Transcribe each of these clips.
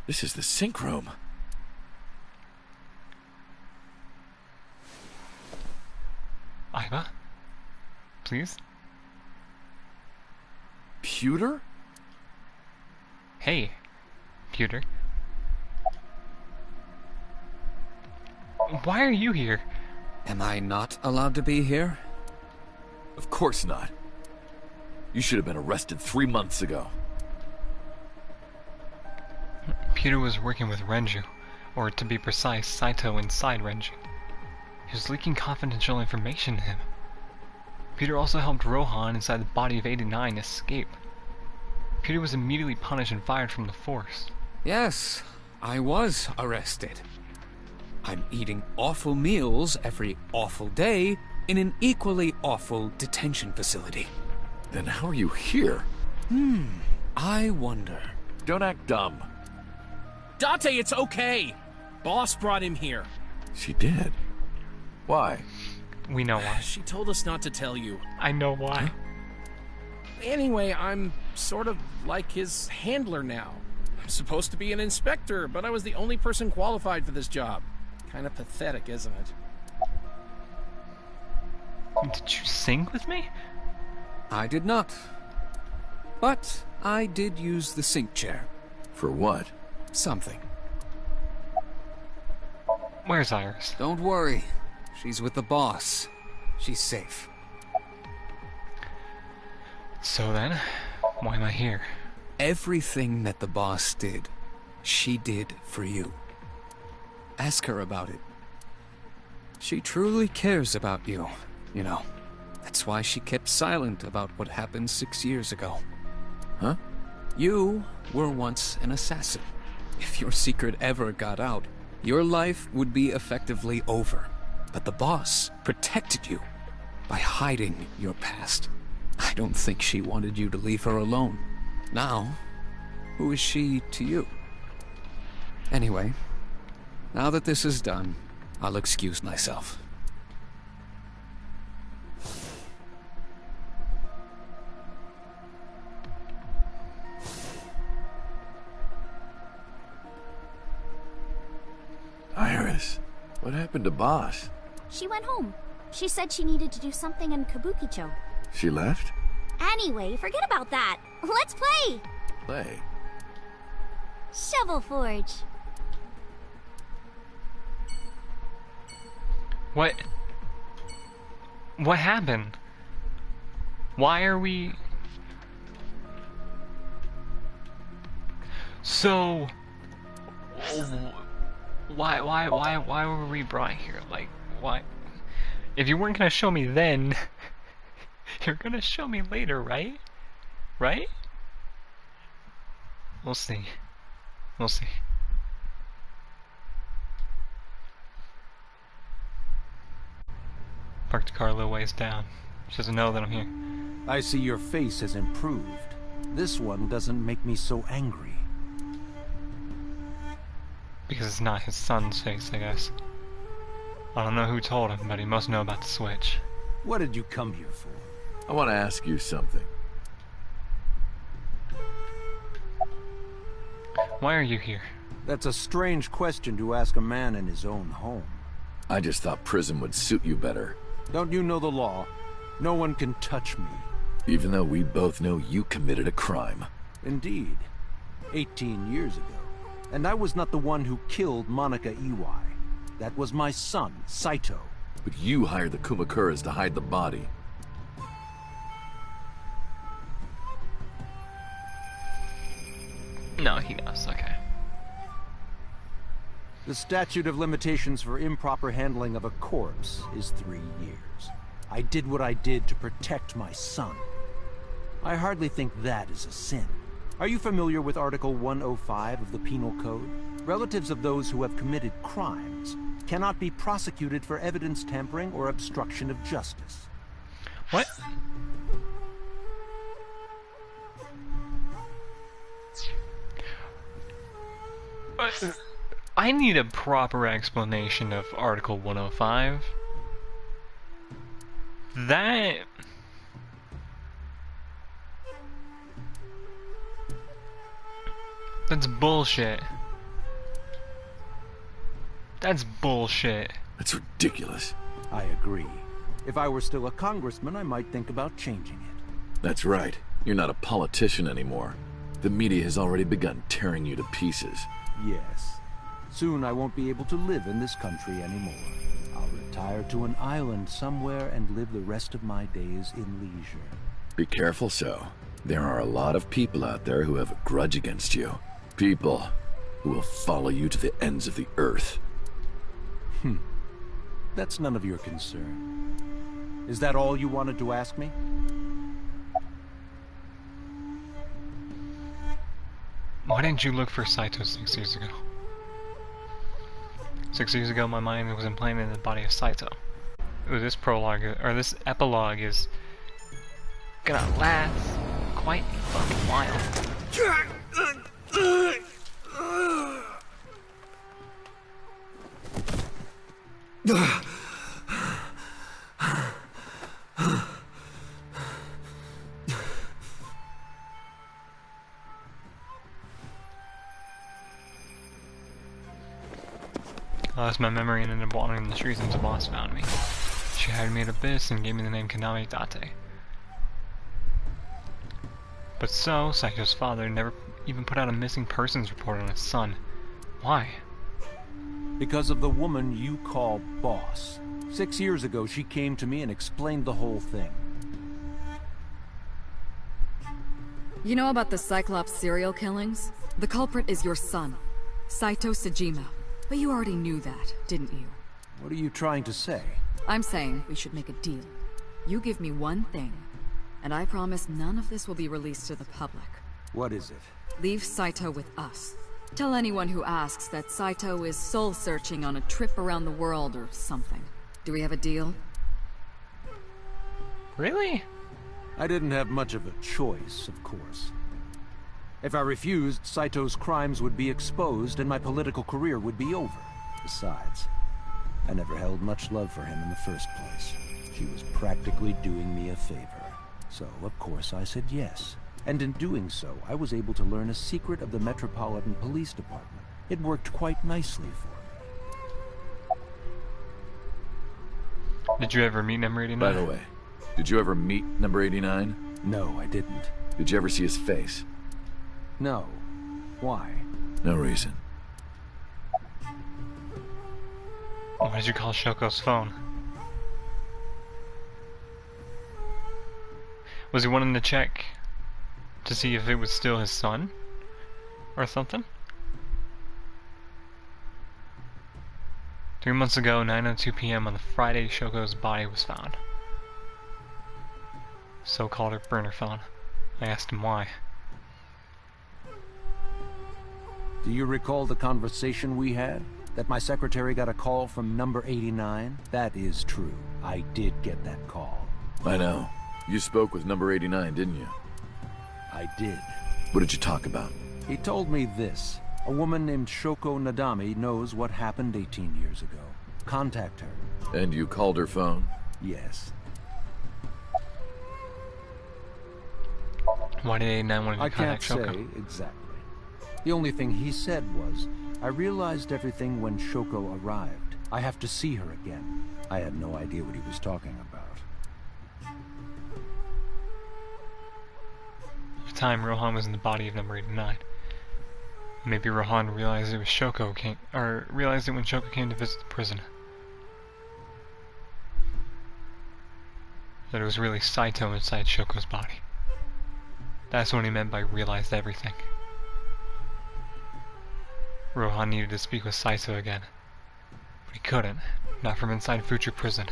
This is the sink room. Iva? Please? Pewter? Hey, Pewter. Why are you here? Am I not allowed to be here? Of course not. You should have been arrested 3 months ago. Pewter was working with Renju, or to be precise, Saito inside Renju. He was leaking confidential information to him. Pewter also helped Rohan inside the body of 89 escape. Pewter was immediately punished and fired from the force. Yes, I was arrested. I'm eating awful meals every awful day in an equally awful detention facility. Then how are you here? I wonder. Don't act dumb. Date, it's okay. Boss brought him here. She did. Why? We know why. She told us not to tell you. I know why. Anyway, I'm sort of like his handler now. I'm supposed to be an inspector, but I was the only person qualified for this job. Kind of pathetic, isn't it? Did you sing with me? I did not. But I did use the sink chair. For what? Something. Where's Iris? Don't worry. She's with the boss. She's safe. So then, why am I here? Everything that the boss did, she did for you. Ask her about it. She truly cares about you, you know. That's why she kept silent about what happened 6 years ago. Huh? You were once an assassin. If your secret ever got out, your life would be effectively over. But the boss protected you by hiding your past. I don't think she wanted you to leave her alone. Now, who is she to you? Anyway, now that this is done, I'll excuse myself. Iris, what happened to Boss? She went home. She said she needed to do something in Kabukicho. She left? Anyway, forget about that. Let's play! Play. Shovel Forge. What happened? Why are we... So... Why were we brought here? Like, why? If you weren't gonna show me then, you're gonna show me later, right? Right? We'll see. We'll see. Parked the car a little ways down. She doesn't know that I'm here. I see your face has improved. This one doesn't make me so angry. Because it's not his son's face, I guess. I don't know who told him, but he must know about the switch. What did you come here for? I want to ask you something. Why are you here? That's a strange question to ask a man in his own home. I just thought prison would suit you better. Don't you know the law? No one can touch me. Even though we both know you committed a crime. Indeed. 18 years ago. And I was not the one who killed Monica Iwai. That was my son, Saito. But you hired the Kumakuras to hide the body. No, he knows, okay. The statute of limitations for improper handling of a corpse is 3 years. I did what I did to protect my son. I hardly think that is a sin. Are you familiar with Article 105 of the Penal Code? Relatives of those who have committed crimes cannot be prosecuted for evidence tampering or obstruction of justice. What? I need a proper explanation of Article 105. That's bullshit. bullshit. That's ridiculous. I agree. If I were still a congressman, I might think about changing it. That's right. You're not a politician anymore. The media has already begun tearing you to pieces. Yes. Soon I won't be able to live in this country anymore. I'll retire to an island somewhere and live the rest of my days in leisure. Be careful, so. There are a lot of people out there who have a grudge against you. People who will follow you to the ends of the earth. That's none of your concern. Is that all you wanted to ask me? Why didn't you look for Saito 6 years ago? 6 years ago, my mind was implanted in the body of Saito. Ooh, this prologue, or this epilogue is gonna last quite a fucking while. I lost my memory and ended up wandering in the streets until the boss found me. She hired me at Abyss and gave me the name Kaname Date. But so, Saito's father never even put out a missing persons report on his son. Why? Because of the woman you call boss. 6 years ago, she came to me and explained the whole thing. You know about the Cyclops serial killings? The culprit is your son, Saito Sejima. But you already knew that, didn't you? What are you trying to say? I'm saying we should make a deal. You give me one thing, and I promise none of this will be released to the public. What is it? Leave Saito with us. Tell anyone who asks that Saito is soul-searching on a trip around the world or something. Do we have a deal? Really? I didn't have much of a choice, of course. If I refused, Saito's crimes would be exposed and my political career would be over. Besides, I never held much love for him in the first place. She was practically doing me a favor. So, of course, I said yes. And in doing so, I was able to learn a secret of the Metropolitan Police Department. It worked quite nicely for me. Did you ever meet number 89? By the way, did you ever meet number 89? No, I didn't. Did you ever see his face? No. Why? No reason. Why did you call Shoko's phone? Was he wanting to check to see if it was still his son? Or something? 3 months ago, 9:02 p.m. on the Friday, Shoko's body was found. So called her burner phone. I asked him why. Do you recall the conversation we had? That my secretary got a call from number 89? That is true. I did get that call. I know. You spoke with number 89, didn't you? I did. What did you talk about? He told me this. A woman named Shoko Nadami knows what happened 18 years ago. Contact her. And you called her phone? Yes. Why did 89 want to I contact can't Shoko? say exactly. The only thing he said was, I realized everything when Shoko arrived. I have to see her again. I had no idea what he was talking about. At the time, Rohan was in the body of number 89. Maybe Rohan realized it was realized it when Shoko came to visit the prison. That it was really Saito inside Shoko's body. That's what he meant by realized everything. Rohan needed to speak with Saito again, but he couldn't, not from inside Future Prison.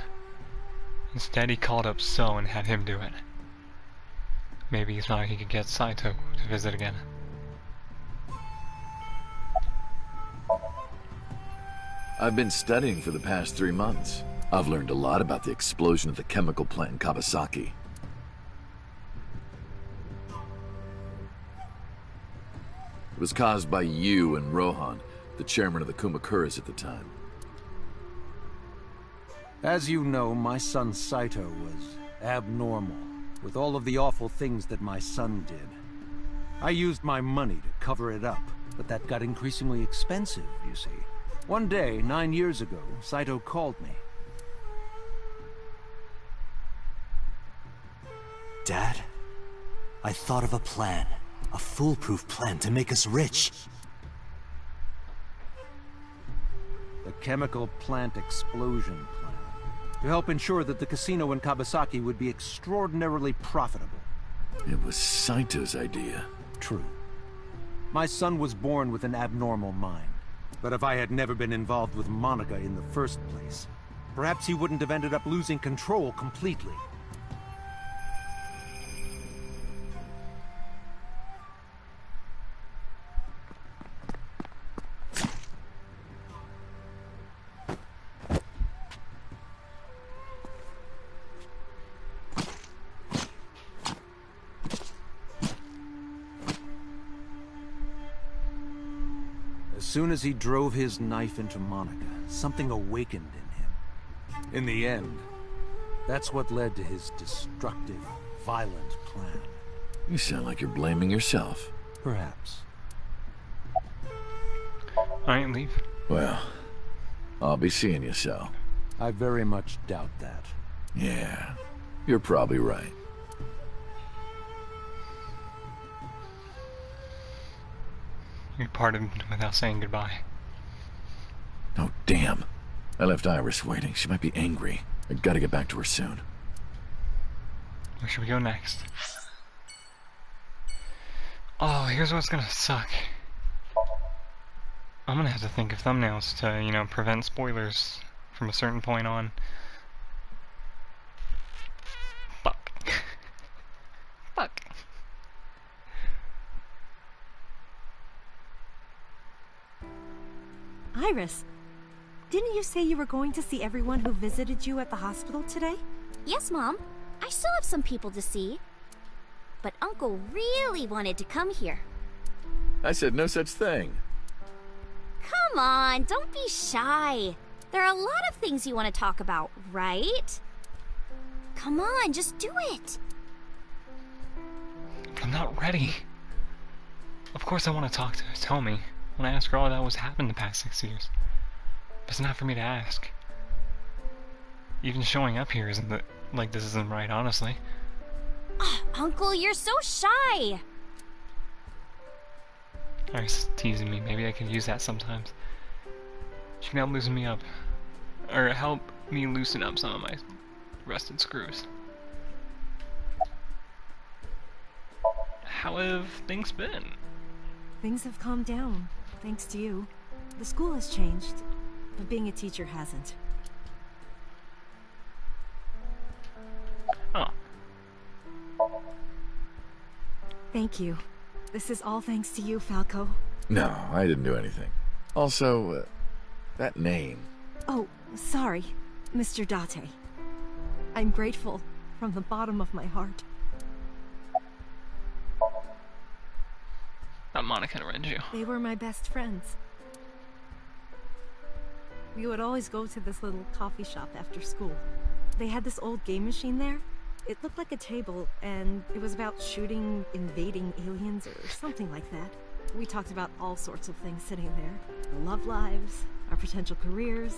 Instead, he called up So and had him do it. Maybe he thought he could get Saito to visit again. I've been studying for the past 3 months. I've learned a lot about the explosion at the chemical plant in Kawasaki. It was caused by you and Rohan, the chairman of the Kumakuras at the time. As you know, my son Saito was abnormal, with all of the awful things that my son did. I used my money to cover it up, but that got increasingly expensive, you see. One day, 9 years ago, Saito called me. Dad, I thought of a plan. A foolproof plan to make us rich. The chemical plant explosion plan. To help ensure that the casino in Kabasaki would be extraordinarily profitable. It was Saito's idea. True. My son was born with an abnormal mind. But if I had never been involved with Monica in the first place, perhaps he wouldn't have ended up losing control completely. As soon as he drove his knife into Monica, something awakened in him. In the end, that's what led to his destructive, violent plan. You sound like you're blaming yourself. Perhaps. Alright, leave. Well, I'll be seeing you, so. I very much doubt that. Yeah, you're probably right. We parted without saying goodbye. Oh, damn. I left Iris waiting. She might be angry. I gotta get back to her soon. Where should we go next? Oh, here's what's gonna suck. I'm gonna have to think of thumbnails to, you know, prevent spoilers from a certain point on. Fuck. Fuck. Iris, didn't you say you were going to see everyone who visited you at the hospital today? Yes, Mom. I still have some people to see. But Uncle really wanted to come here. I said no such thing. Come on, don't be shy. There are a lot of things you want to talk about, right? Come on, just do it. I'm not ready. Of course I want to talk to her. Tell me. When I ask her all about what's happened the past 6 years. But it's not for me to ask. Even showing up here isn't like this isn't right, honestly. Uncle, you're so shy. Iris teasing me. Maybe I could use that sometimes. She can help loosen me up. Or help me loosen up some of my rusted screws. How have things been? Things have calmed down, thanks to you. The school has changed, but being a teacher hasn't. Oh. Thank you. This is all thanks to you, Falco. No, I didn't do anything. Also, that name. Oh, sorry, Mr. Date. I'm grateful from the bottom of my heart. Not Monica and Renju. They were my best friends. We would always go to this little coffee shop after school. They had this old game machine there. It looked like a table, and it was about shooting invading aliens or something like that. We talked about all sorts of things sitting there. Our love lives, our potential careers,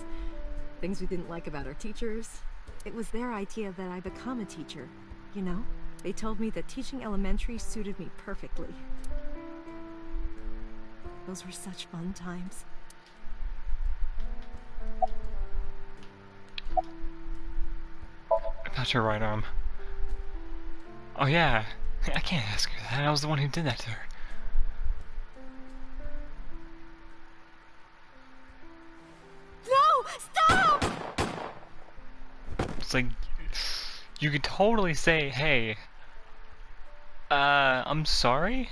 things we didn't like about our teachers. It was their idea that I become a teacher, you know? They told me that teaching elementary suited me perfectly. Those were such fun times. About your right arm. Oh yeah, I can't ask her that. I was the one who did that to her. No! Stop! It's like, you could totally say, hey, I'm sorry?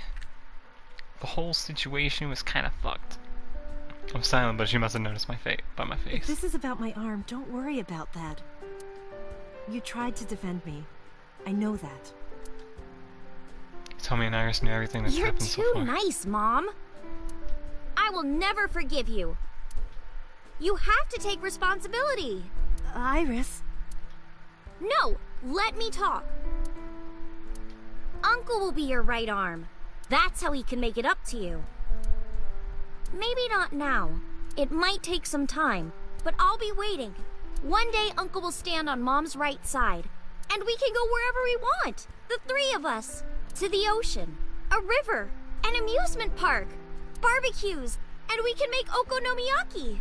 The whole situation was kind of fucked. I'm silent, but she must have noticed my face by my If face. this is about my arm, don't worry about that. You tried to defend me. I know that. Tell me and Iris knew everything that's You're happened so too far. nice, Mom. I will never forgive you. You have to take responsibility. Iris. No, let me talk. Uncle will be your right arm. That's how he can make it up to you. Maybe not now. It might take some time, but I'll be waiting. One day Uncle will stand on Mom's right side, and we can go wherever we want. The three of us. To the ocean, a river, an amusement park, barbecues, and we can make okonomiyaki.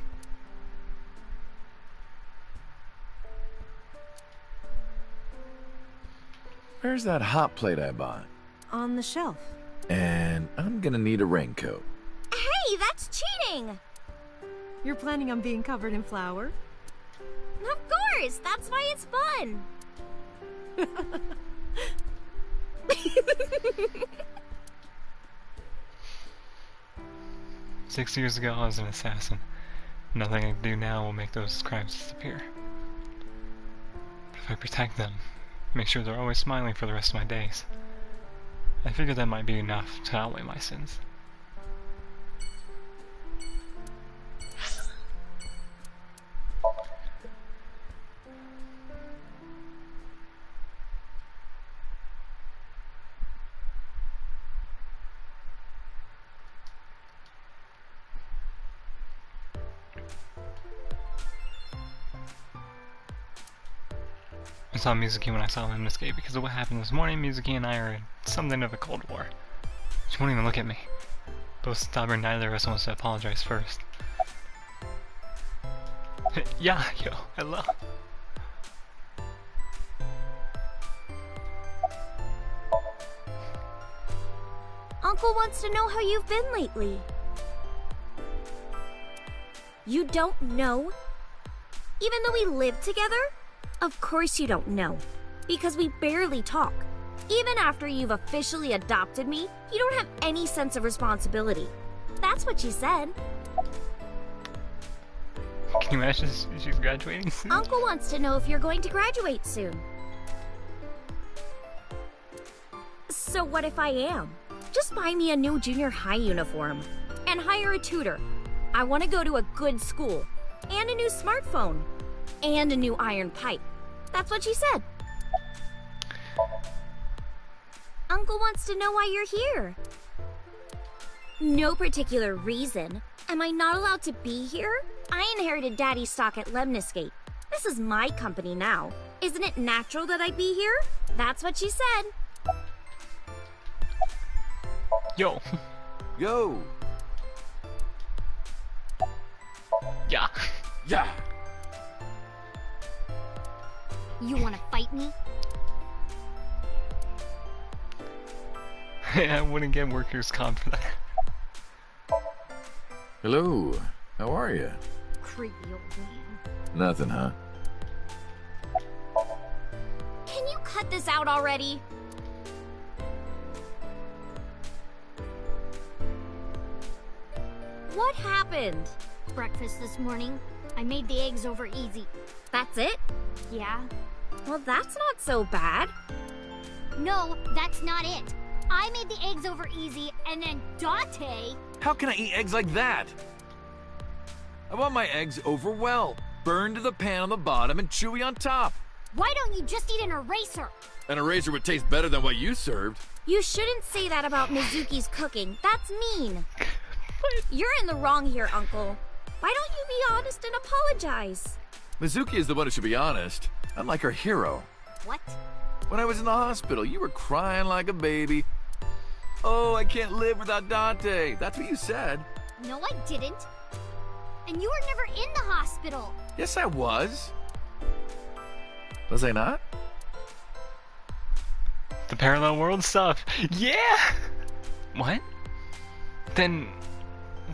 Where's that hot plate I bought? On the shelf. And I'm gonna need a raincoat. Hey, that's cheating! You're planning on being covered in flour? Of course, that's why it's fun. 6 years ago, I was an assassin. Nothing I can do now will make those crimes disappear. But if I protect them, make sure they're always smiling for the rest of my days, I figured that might be enough to outweigh my sins. I saw Mizuki when I saw him escape because of what happened this morning. Mizuki and I are in something of a cold war. She won't even look at me. Both stubborn, neither of us wants to apologize first. Yeah, yo, hello. Uncle wants to know how you've been lately. You don't know? Even though we live together? Of course you don't know. Because we barely talk. Even after you've officially adopted me, you don't have any sense of responsibility. That's what she said. Can you imagine she's graduating soon? Uncle wants to know if you're going to graduate soon. So what if I am? Just buy me a new junior high uniform. And hire a tutor. I want to go to a good school. And a new smartphone. And a new iron pipe. That's what she said. Uncle wants to know why you're here. No particular reason. Am I not allowed to be here? I inherited Daddy's stock at Lemniscate. This is my company now. Isn't it natural that I be here? That's what she said. Yo. Yo! Yeah. Yeah! You want to fight me? I wouldn't get workers' comp for that. Hello, how are you? Creepy old man. Nothing, huh? Can you cut this out already? What happened? Breakfast this morning. I made the eggs over easy. That's it? Yeah? Well, that's not so bad. No, that's not it. I made the eggs over easy, and then Dante... How can I eat eggs like that? I want my eggs over well. Burned to the pan on the bottom and chewy on top. Why don't you just eat an eraser? An eraser would taste better than what you served. You shouldn't say that about Mizuki's cooking. That's mean. You're in the wrong here, Uncle. Why don't you be honest and apologize? Mizuki is the one who should be honest. I'm like her hero. What? When I was in the hospital, you were crying like a baby. Oh, I can't live without Dante. That's what you said. No, I didn't. And you were never in the hospital. Yes, I was. Was I not? The parallel world stuff. Yeah! What? Then,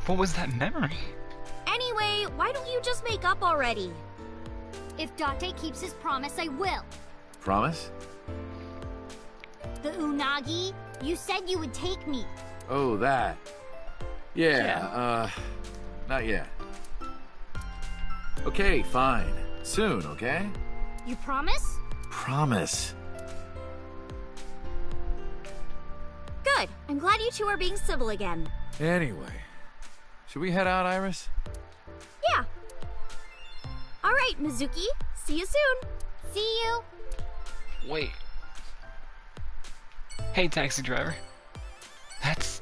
what was that memory? Anyway, why don't you just make up already? If Dante keeps his promise, I will. Promise? The unagi, you said you would take me. Oh, that. Yeah, not yet. Okay, fine. Soon, okay? You promise? Promise. Good. I'm glad you two are being civil again. Anyway, should we head out, Iris? Yeah. All right, Mizuki. See you soon. See you. Wait. Hey, taxi driver. That's...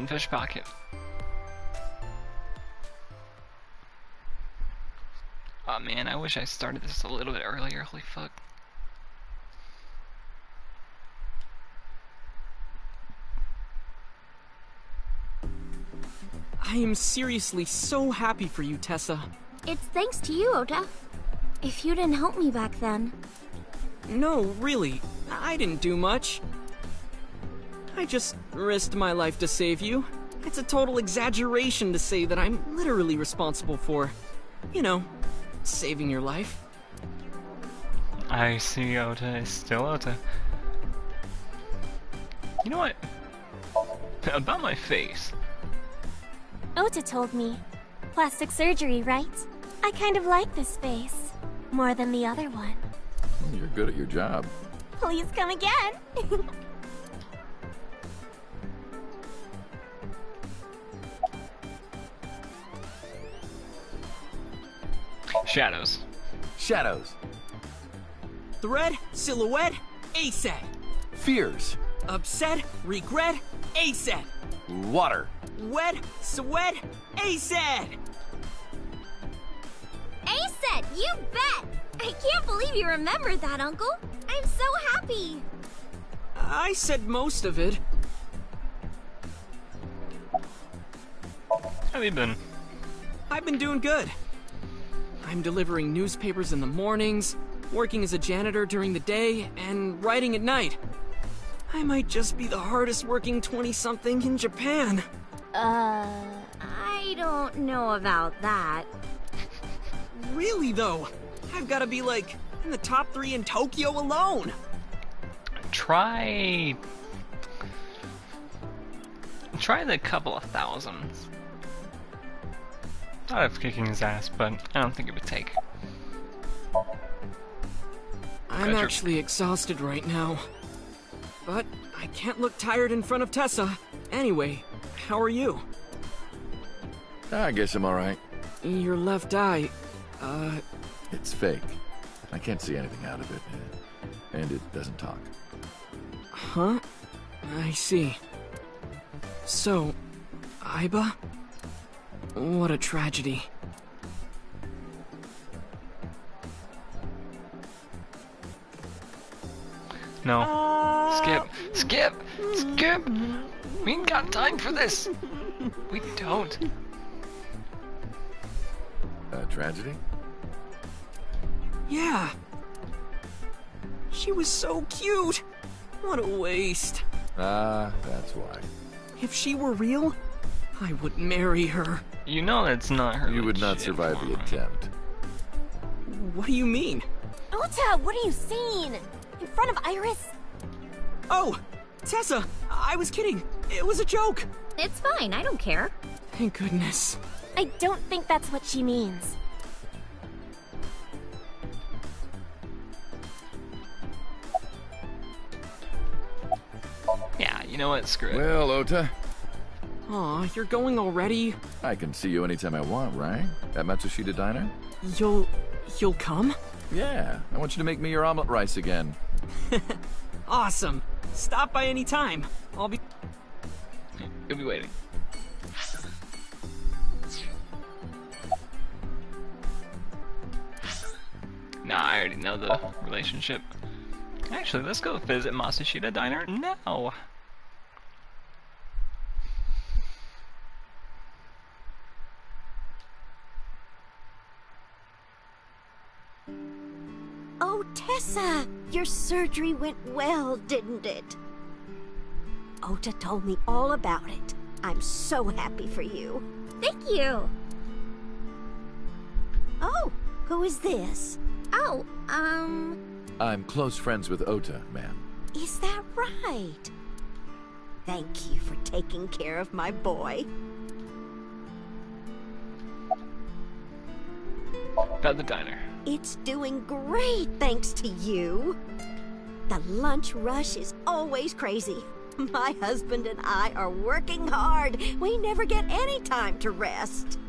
sunfish pocket. Oh man, I wish I started this a little bit earlier. Holy fuck. I am seriously so happy for you, Tessa. It's thanks to you, Ota. If you didn't help me back then. No, really, I didn't do much. I just risked my life to save you. It's a total exaggeration to say that I'm literally responsible for, you know, saving your life. I see Ota is still Ota. You know what? About my face. Ota told me. Plastic surgery, right? I kind of like this face. More than the other one. You're good at your job. Please come again. Shadows. Shadows. Thread, silhouette, ASAP. Fears. Upset, regret, ASAP. Water. Wet, sweat, ASAP. ASAP, you bet! I can't believe you remembered that, Uncle. I'm so happy. I said most of it. How have you been? I've been doing good. I'm delivering newspapers in the mornings, working as a janitor during the day, and writing at night. I might just be the hardest working 20-something in Japan. I don't know about that. Really, though? I've got to be, like, in the top 3 in Tokyo alone. Try the couple of thousands. Thought of kicking his ass, but I don't think it would take. I'm actually exhausted right now. But I can't look tired in front of Tessa. Anyway, how are you? I guess I'm alright. Your left eye, It's fake. I can't see anything out of it. And it doesn't talk. Huh? I see. So, Aiba? What a tragedy. No. Skip. Skip! Skip! We ain't got time for this! We don't. A tragedy? Yeah. She was so cute. What a waste. Ah, that's why. If she were real, I would marry her. You know that's not her. You would not survive the attempt. What do you mean? Ota, what are you saying? In front of Iris? Oh, Tessa, I was kidding. It was a joke. It's fine, I don't care. Thank goodness. I don't think that's what she means. Yeah, you know what? Screw it. Well, Ota. Aw, you're going already? I can see you anytime I want, right? At Matsushita Diner? You'll come? Yeah, I want you to make me your omelet rice again. Awesome. Stop by any time. I'll be... You'll be waiting. Nah, I already know the relationship. Actually, let's go visit Matsushita Diner now. Oh, Tessa! Your surgery went well, didn't it? Ota told me all about it. I'm so happy for you. Thank you. Oh, who is this? Oh, I'm close friends with Ota, ma'am. Is that right? Thank you for taking care of my boy. About the diner. It's doing great thanks to you. The lunch rush is always crazy. My husband and I are working hard. We never get any time to rest.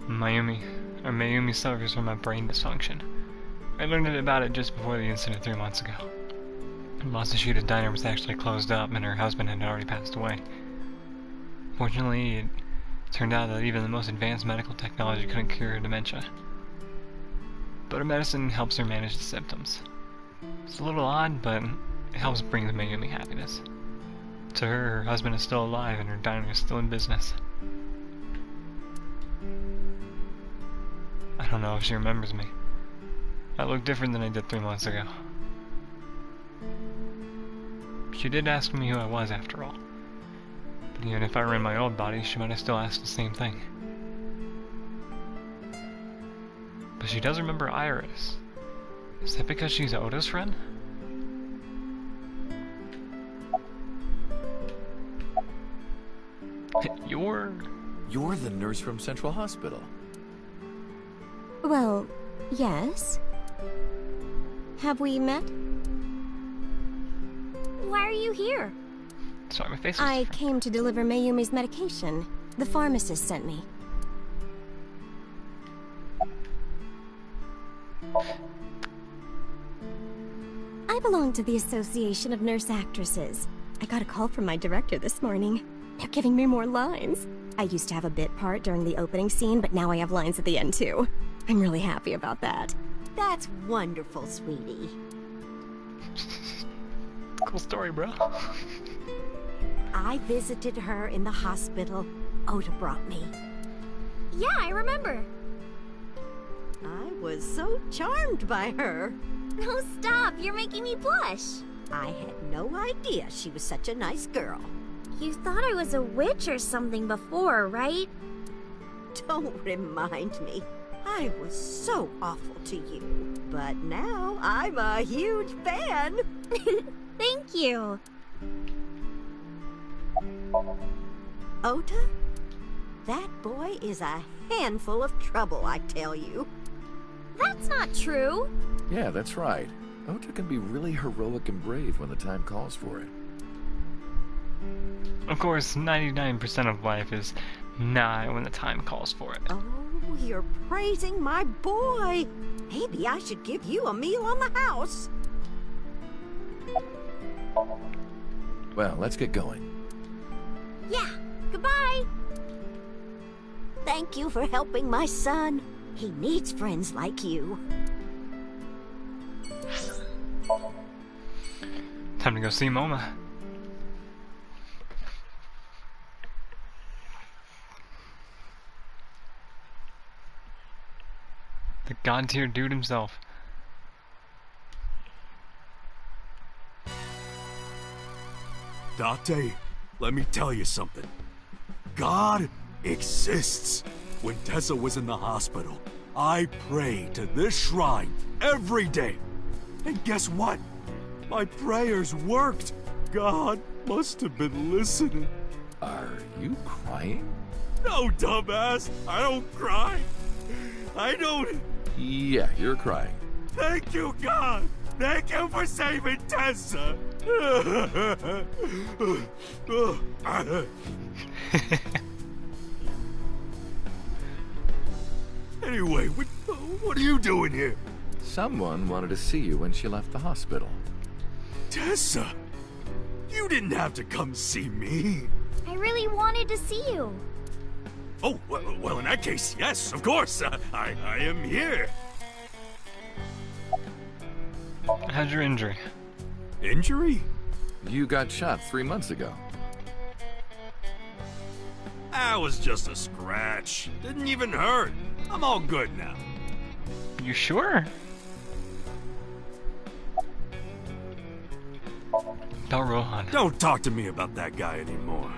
Mayumi suffers from a brain dysfunction. I learned about it just before the incident 3 months ago. Masashita's diner was actually closed up and her husband had already passed away. Fortunately, it turned out that even the most advanced medical technology couldn't cure her dementia. But her medicine helps her manage the symptoms. It's a little odd, but it helps bring the Mayumi happiness. To her, her husband is still alive and her diner is still in business. I don't know if she remembers me. I look different than I did 3 months ago. She did ask me who I was after all. But even if I were in my old body, she might have still asked the same thing. But she does remember Iris. Is that because she's Oda's friend? You're the nurse from Central Hospital. Well, yes. Have we met? Why are you here? Sorry, my face was I different. came to deliver Mayumi's medication. The pharmacist sent me. I belong to the Association of Nurse Actresses. I got a call from my director this morning. They're giving me more lines. I used to have a bit part during the opening scene, but now I have lines at the end too. I'm really happy about that. That's wonderful, sweetie. Cool story, bro. I visited her in the hospital. Oda brought me. Yeah, I remember. I was so charmed by her. Oh, stop. You're making me blush. I had no idea she was such a nice girl. You thought I was a witch or something before, right? Don't remind me. I was so awful to you. But now I'm a huge fan. Thank you. Ota? That boy is a handful of trouble, I tell you. That's not true. Yeah, that's right. Ota can be really heroic and brave when the time calls for it. Of course, 99% of life is not when the time calls for it. Oh, you're praising my boy. Maybe I should give you a meal on the house. Well, let's get going. Yeah, goodbye. Thank you for helping my son. He needs friends like you. Time to go see Moma. The god-tier dude himself. Date, let me tell you something. God exists. When Tessa was in the hospital, I prayed to this shrine every day. And guess what? My prayers worked. God must have been listening. Are you crying? No, dumbass. I don't cry. I don't... Yeah, you're crying. Thank you, God. Thank you for saving Tessa. Anyway, what are you doing here? Someone wanted to see you when she left the hospital. Tessa, you didn't have to come see me. I really wanted to see you. Oh, well, in that case, yes, of course. I am here. How's your injury? Injury? You got shot 3 months ago. That was just a scratch. Didn't even hurt. I'm all good now. You sure? About Rohan. Don't talk to me about that guy anymore.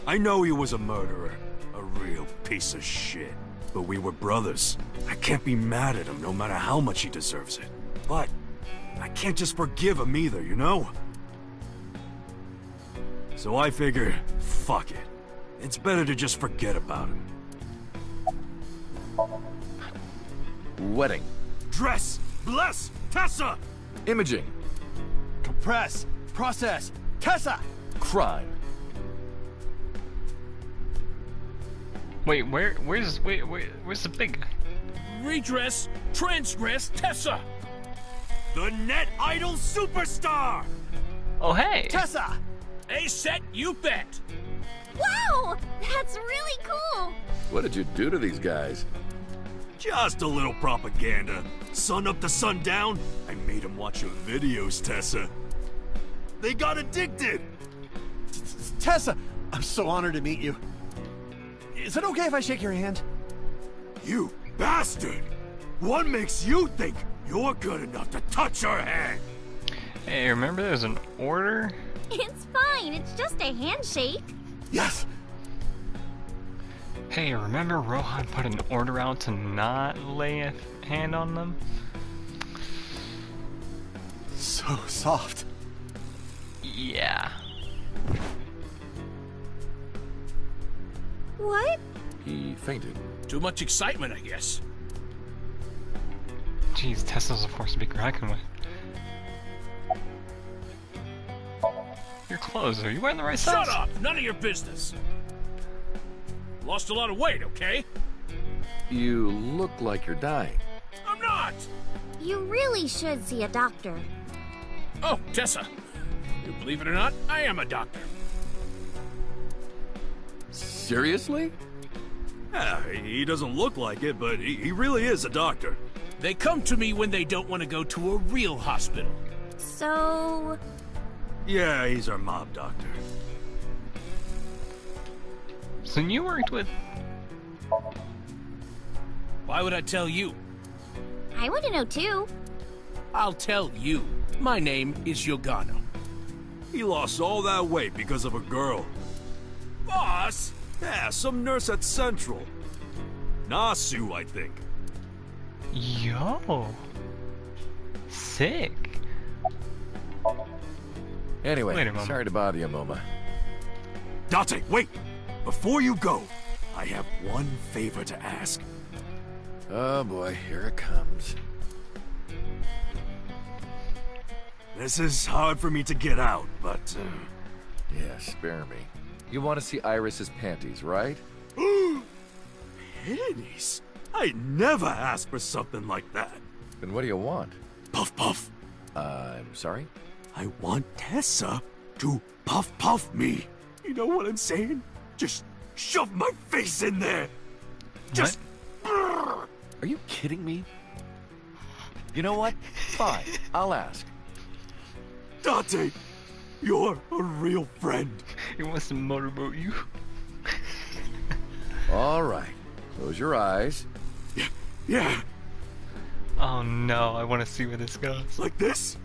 I know he was a murderer, a real piece of shit. But we were brothers. I can't be mad at him no matter how much he deserves it. But I can't just forgive him either, you know? So I figure, fuck it. It's better to just forget about him. Wedding. Dress! Bless! Tessa! Imaging. Compress! Process! Tessa! Crime. Wait, where's the big guy? Redress, transgress, Tessa! the Net Idol Superstar! Oh, hey! Tessa! A set, you bet! Wow! That's really cool! What did you do to these guys? Just a little propaganda. Sun up to sundown, I made them watch your videos, Tessa. They got addicted! Tessa, I'm so honored to meet you. Is it okay if I shake your hand? You bastard! What makes you think you're good enough to touch her hand? Hey, remember there's an order? It's fine, it's just a handshake. Yes! Hey, remember Rohan put an order out to not lay a hand on them? So soft. Yeah. What? He fainted. Too much excitement, I guess. Jeez, Tessa's a force to be reckoned with. Your clothes, are you wearing the right size? Shut up! None of your business! Lost a lot of weight, okay? You look like you're dying. I'm not! You really should see a doctor. Oh, Tessa. You believe it or not, I am a doctor. Seriously? Yeah, he doesn't look like it, but he really is a doctor. They come to me when they don't want to go to a real hospital. So... Yeah, he's our mob doctor. So you worked with... Why would I tell you? I want to know too. I'll tell you. My name is Yogano. He lost all that weight because of a girl. Boss? Yeah, some nurse at Central. Nasu, I think. Yo. Sick. Anyway, Wait a moment. sorry to bother you, Moma. Date, wait! Before you go, I have one favor to ask. Oh boy, here it comes. This is hard for me to get out, but... Yeah, spare me. You want to see Iris's panties, right? Panties? I never asked for something like that. Then what do you want? Puff Puff. I'm sorry? I want Tessa to puff puff me. You know what I'm saying? Just shove my face in there. Just... Are you kidding me? You know what? Fine, I'll ask. Date, you're a real friend. He wants to motorboat you. All right, close your eyes. Yeah. Oh no, I want to see where this goes. Like this?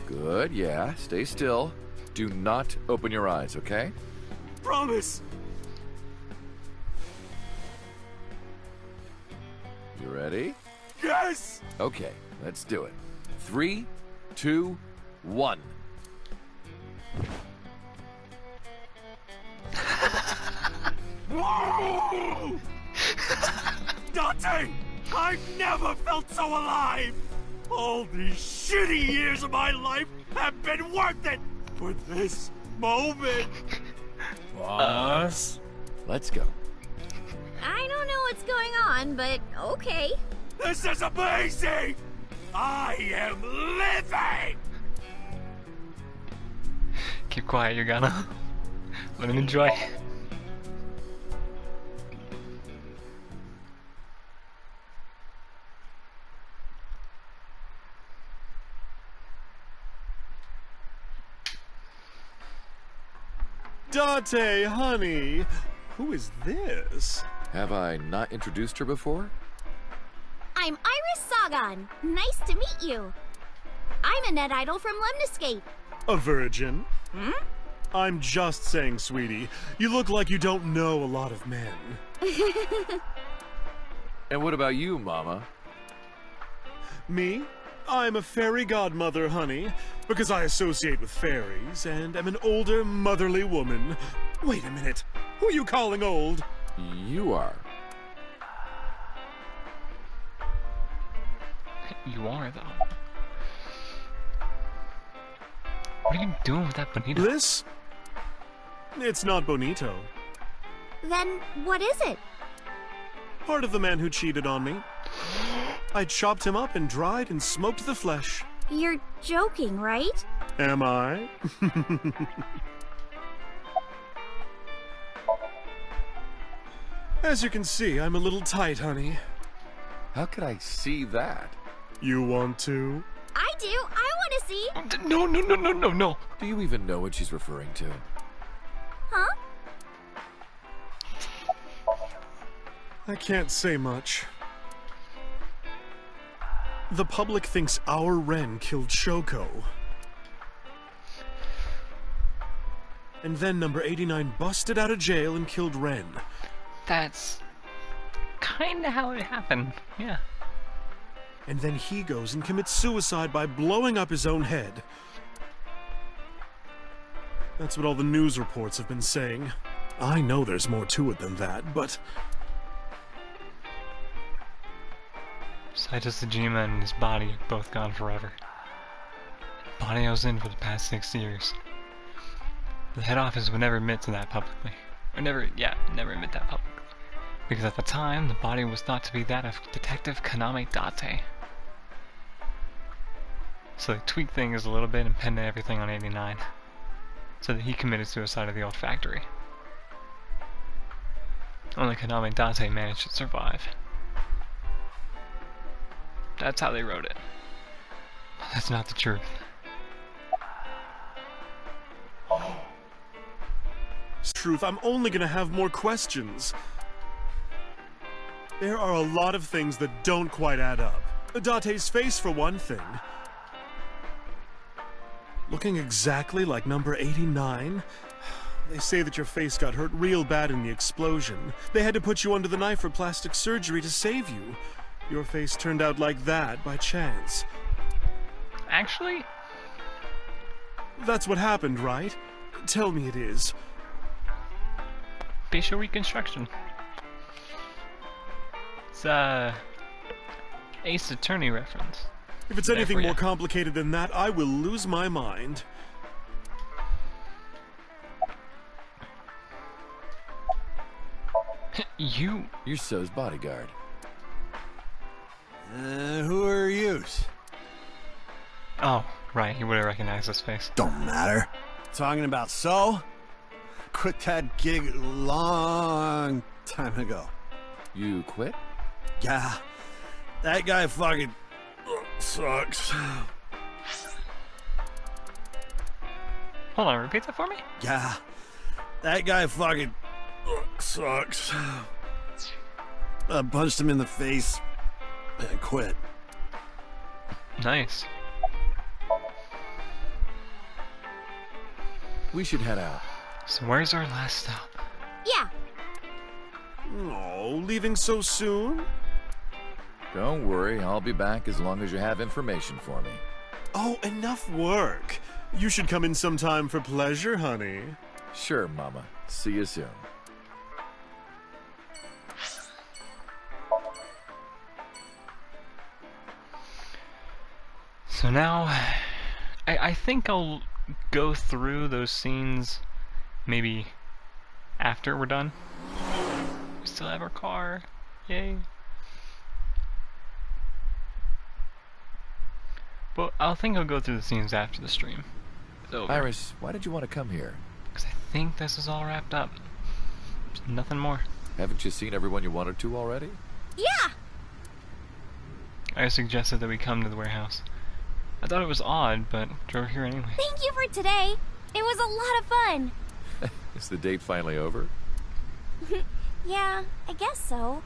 Good, yeah. Stay still. Do not open your eyes, okay? Promise. You ready? Yes! Okay, let's do it. 3, 2, 1. Whoa! Date! I've never felt so alive! All these shitty years of my life have been worth it for this moment! Boss? Let's go. I don't know what's going on, but okay. This is amazing! I am living! Keep quiet, you're gonna. Let him enjoy. Date, honey, who is this? Have I not introduced her before? I'm Iris Sagan. Nice to meet you. I'm a net idol from Lemniscape. A virgin? Hmm? I'm just saying, sweetie. You look like you don't know a lot of men. And what about you, Mama? Me? I'm a fairy godmother, honey, because I associate with fairies and am an older, motherly woman. Wait a minute. Who are you calling old? You are. You are, though. What are you doing with that bonito? This? It's not bonito. Then what is it? Part of the man who cheated on me. I chopped him up and dried and smoked the flesh. You're joking, right? Am I? As you can see, I'm a little tight, honey. How could I see that? You want to? I do. I want to see. No. Do you even know what she's referring to? Huh? I can't say much. The public thinks our Ren killed Shoko. And then number 89 busted out of jail and killed Ren. That's kinda how it happened, yeah. And then he goes and commits suicide by blowing up his own head. That's what all the news reports have been saying. I know there's more to it than that, but... Saito Sejima and his body are both gone forever. The body I was in for the past 6 years. The head office would never admit to that publicly. Or never admit that publicly. Because at the time, the body was thought to be that of Detective Kaname Date. So they tweaked things a little bit and pinned everything on 89. So that he committed suicide at the old factory. Only Kaname Date managed to survive. That's how they wrote it. That's not the truth. It's truth, I'm only gonna have more questions. There are a lot of things that don't quite add up. Date's face, for one thing. Looking exactly like number 89? They say that your face got hurt real bad in the explosion. They had to put you under the knife for plastic surgery to save you. Your face turned out like that by chance. Actually? That's what happened, right? Tell me it is. Facial reconstruction. It's Ace Attorney reference. If it's anything more complicated than that, I will lose my mind. You're So's bodyguard. Who are you? Oh, right, he would have recognized his face. Don't matter. Talking about So? Quit that gig long time ago. You quit? Yeah. That guy fucking sucks. Hold on, repeat that for me? Yeah. That guy fucking sucks. I punched him in the face and quit. Nice. We should head out. So where's our last stop? Yeah. Oh, leaving so soon? Don't worry, I'll be back as long as you have information for me. Oh, enough work. You should come in sometime for pleasure, honey. Sure, Mama. See you soon. So now, I think I'll go through those scenes maybe after we're done. We still have our car. Yay. But I think I'll go through the scenes after the stream is over. Iris, why did you want to come here? Because I think this is all wrapped up. There's nothing more. Haven't you seen everyone you wanted to already? Yeah! I suggested that we come to the warehouse. I thought it was odd, but drove here anyway. Thank you for today. It was a lot of fun. Is the date finally over? Yeah, I guess so.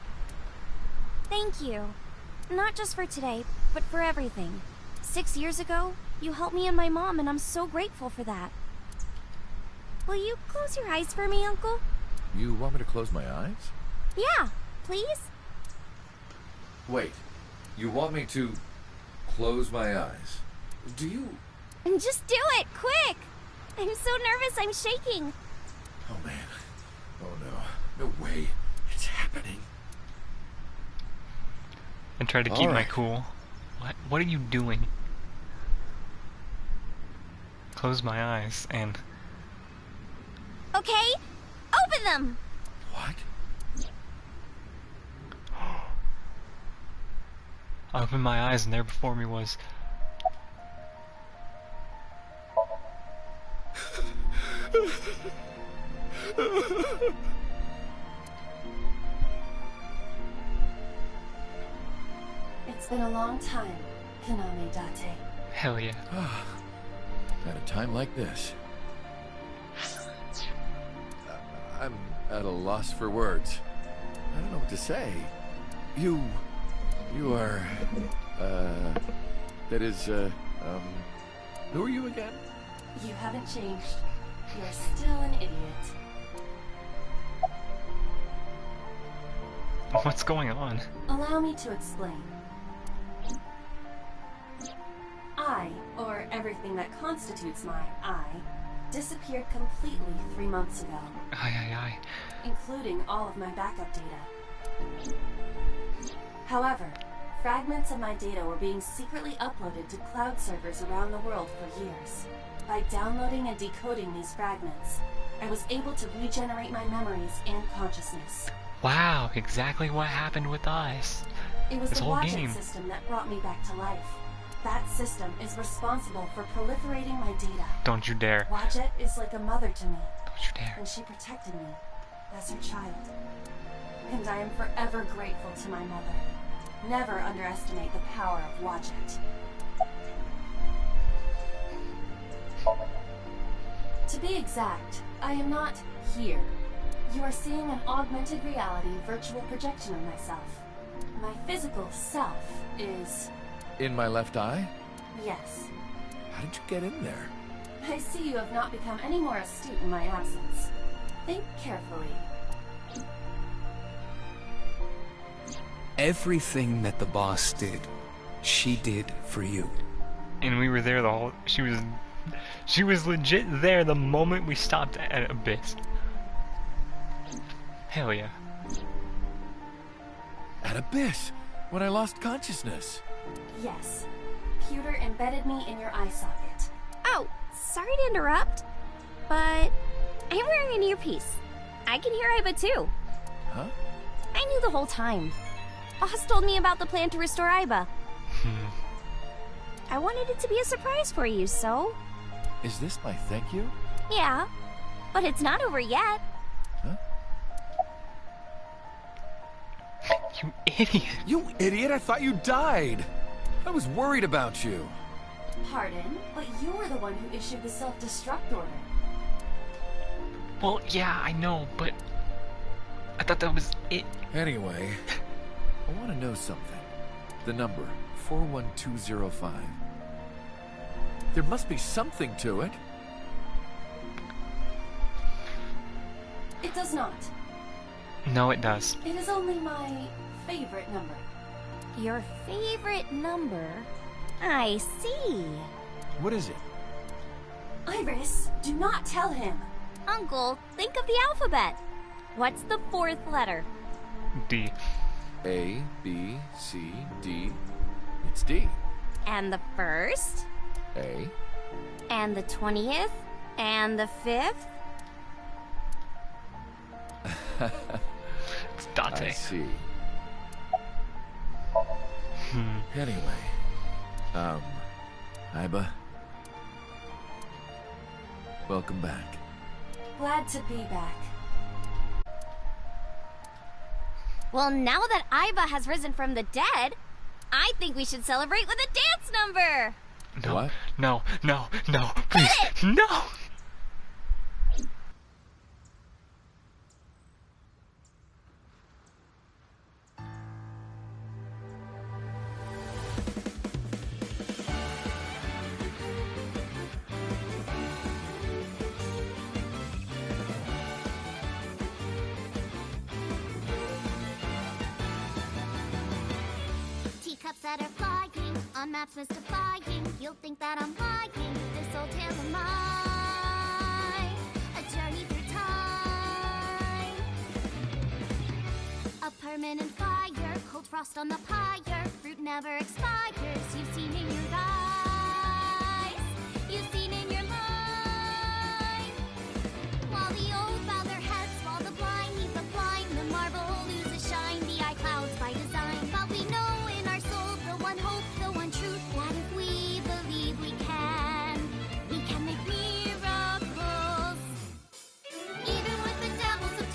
Thank you. Not just for today, but for everything. 6 years ago, you helped me and my mom, and I'm so grateful for that. Will you close your eyes for me, Uncle? You want me to close my eyes? Yeah, please? Wait, you want me to close my eyes? Do you? Just do it, quick! I'm so nervous, I'm shaking. Oh man. Oh no. No way. It's happening. And try to keep my cool. What are you doing? Close my eyes and... Okay, open them! What? I opened my eyes and there before me was... It's been a long time, Kaname Date. Hell yeah. At a time like this, I'm at a loss for words. I don't know what to say. You are, that is, who are you again? You haven't changed. You're still an idiot. What's going on? Allow me to explain. I, or everything that constitutes my I, disappeared completely 3 months ago. Aye. Including all of my backup data. However, fragments of my data were being secretly uploaded to cloud servers around the world for years. By downloading and decoding these fragments, I was able to regenerate my memories and consciousness. Wow, exactly what happened with us. It was this the whole Watch It game. system that brought me back to life. That system is responsible for proliferating my data. Don't you dare. Watch It is like a mother to me. Don't you dare. And she protected me as her child. And I am forever grateful to my mother. Never underestimate the power of Watch It. To be exact, I am not here. You are seeing an augmented reality virtual projection of myself. My physical self is... In my left eye? Yes. How did you get in there? I see you have not become any more astute in my absence. Think carefully. Everything that the boss did, she did for you. And we were there the whole... She was legit there the moment we stopped at Abyss. Hell yeah. At Abyss, when I lost consciousness. Yes. Pewter embedded me in your eye socket. Oh, sorry to interrupt, but I'm wearing an earpiece. I can hear Iba too. Huh? I knew the whole time. Boss told me about the plan to restore Iba. I wanted it to be a surprise for you, so... Is this my thank you? Yeah, but it's not over yet. Huh? You idiot. You idiot, I thought you died. I was worried about you. Pardon, but you were the one who issued the self-destruct order. Well, yeah, I know, but... I thought that was it. Anyway, I want to know something. The number, 41205. There must be something to it. It does not. No, it does. It is only my favorite number. Your favorite number? I see. What is it? Iris, do not tell him. Uncle, think of the alphabet. What's the fourth letter? D. A, B, C, D. It's D. And the first? A. And the 20th? And the 5th? It's Date. I see. Anyway, Iba, welcome back. Glad to be back. Well, now that Iba has risen from the dead, I think we should celebrate with a dance number! No, what? No, please, no! Teacups that are flying on maps mystifying. You'll think that I'm lying. This old tale of mine, a journey through time. A permanent fire, cold frost on the pyre. Fruit never expires. You've seen in your eyes, you've seen in your mind. While the old bow their heads, while the blind leave the blind, the marble loses shine. The eye clouds by design, but we know in our soul the one hope, the one truth, that if we believe we can make miracles. Even with the devils of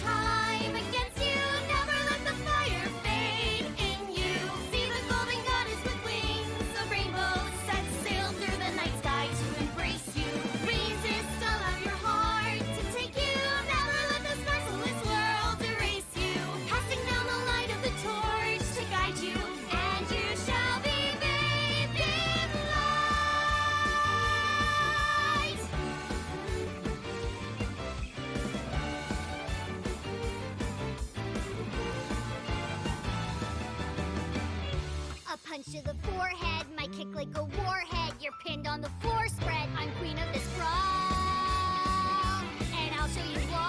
punch to the forehead, my kick like a warhead. You're pinned on the floor spread. I'm queen of this brawl, and I'll show you all.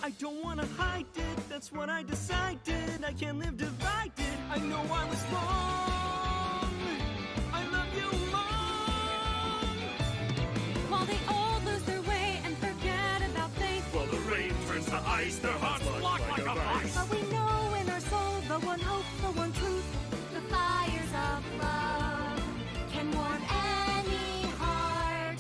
I don't wanna hide it, that's what I decided. I can't live divided, I know I was wrong. I love you, Mom. While they all lose their way and forget about faith, While the rain turns to ice, their hearts block like a vice. But we know in our soul the one hope, the one truth. The fires of love can warm any heart.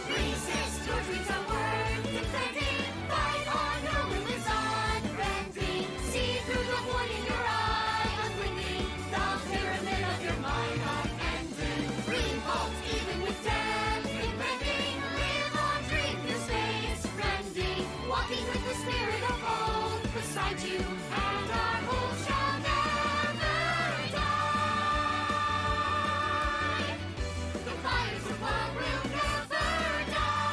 Resist your dreams at work, defending. Fight on, no limits unbending. See through the void in your eye, unwinding. The pyramid of your mind unending. Revolt even with death impending. Live on, dream through space, rending. Walking with the spirit of old beside you, and our hope shall never die. The fires of love will never die.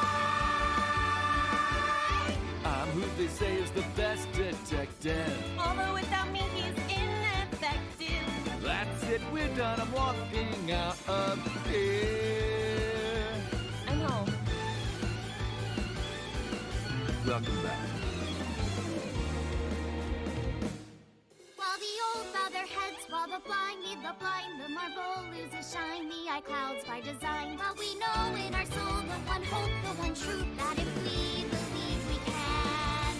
I'm who they say is the best detective. although without me he's ineffective. That's it, we're done. I'm walking out of here. I know. Welcome back. While the old bow their heads, while the blind lead the blind, the marble loses shine, the eye clouds by design. But we know in our soul the one hope, the one truth, that if we believe we can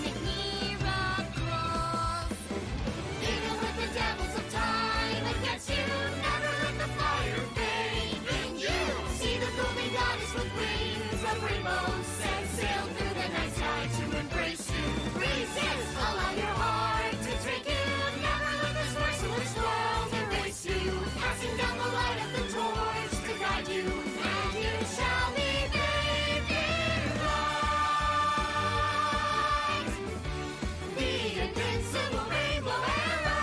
make miracles. Even with the devils of time against you, never let the fire fade in you. See the golden goddess with wings of rainbows, set sail through the night sky to embrace you. Resist, allow your heart to take you. Never let this merciless world erase you. Passing down the light of the torch to guide you, and you shall be bathed in light. The invincible rainbow arrow.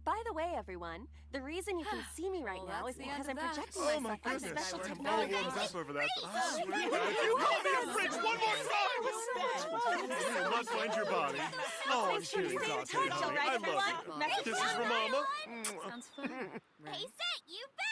By the way, everyone, the reason you can see me right now is because I'm projecting Oh my myself goodness. special I'm all technology. warmed up over that. I swear, guys, you call me a fridge one more time! You must find your body. Oh, I'm shooting sauce, honey. I love you. Kisses from Mama. Hey, Set, you bet!